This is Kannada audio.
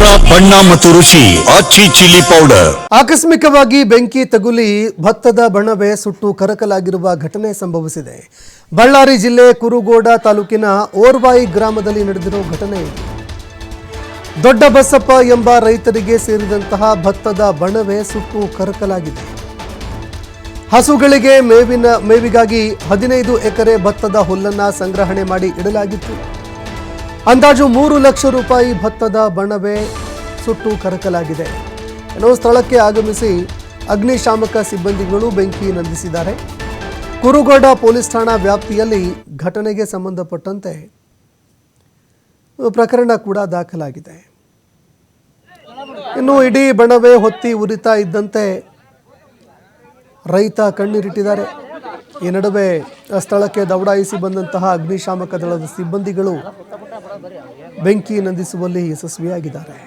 ಖಾರ ಬಣ್ಣ ಮತ್ತು ರುಚಿ ಆಚಿ ಚಿಲ್ಲಿ ಪೌಡರ್. ಆಕಸ್ಮಿಕವಾಗಿ ಬೆಂಕಿ ತಗುಲಿ ಭತ್ತದ ಬಣವೆ ಸುಟ್ಟು ಕರಕಲಾಗಿರುವ ಘಟನೆ ಸಂಭವಿಸಿದೆ. ಬಳ್ಳಾರಿ ಜಿಲ್ಲೆ ಕುರುಗೋಡ ತಾಲೂಕಿನ ಓರ್ವಾಯಿ ಗ್ರಾಮದಲ್ಲಿ ನಡೆದಿರೋ ಘಟನೆ ಇದು. ದೊಡ್ಡ ಬಸಪ್ಪ ಎಂಬ ರೈತರಿಗೆ ಸೇರಿದಂತಹ ಭತ್ತದ ಬಣವೆ ಸುಟ್ಟು ಕರಕಲಾಗಿದೆ. ಹಸುಗಳಿಗೆ ಮೇವಿಗಾಗಿ 15 ಎಕರೆ ಭತ್ತದ ಹುಲ್ಲನ್ನು ಸಂಗ್ರಹಣೆ ಮಾಡಿ ಇಡಲಾಗಿತ್ತು. ಅಂದಾಜು 3 ಲಕ್ಷ ರೂಪಾಯಿ ಭತ್ತದ ಬಣವೆ ಸುಟ್ಟು ಕರಕಲಾಗಿದೆ. ಸ್ಥಳಕ್ಕೆ ಆಗಮಿಸಿ ಅಗ್ನಿಶಾಮಕ ಸಿಬ್ಬಂದಿಗಳು ಬೆಂಕಿ ನಂದಿಸಿದ್ದಾರೆ. ಕುರುಗೋಡ ಪೊಲೀಸ್ ಠಾಣಾ ವ್ಯಾಪ್ತಿಯಲ್ಲಿ ಘಟನೆಗೆ ಸಂಬಂಧಪಟ್ಟಂತೆ ಪ್ರಕರಣ ಕೂಡ ದಾಖಲಾಗಿದೆ. ಇನ್ನು ಇಡೀ ಬಣವೆ ಹೊತ್ತಿ ಉರಿತಾ ಇದ್ದಂತೆ ರೈತ ಕಣ್ಣೀರಿಟ್ಟಿದ್ದಾರೆ. ಈ ನಡುವೆ ಸ್ಥಳಕ್ಕೆ ದೌಡಾಯಿಸಿ ಬಂದಂತಹ ಅಗ್ನಿಶಾಮಕ ದಳದ ಸಿಬ್ಬಂದಿಗಳು ಬೆಂಕಿ ನಂದಿಸುವಲ್ಲಿ ಯಶಸ್ವಿಯಾಗಿದ್ದಾರೆ.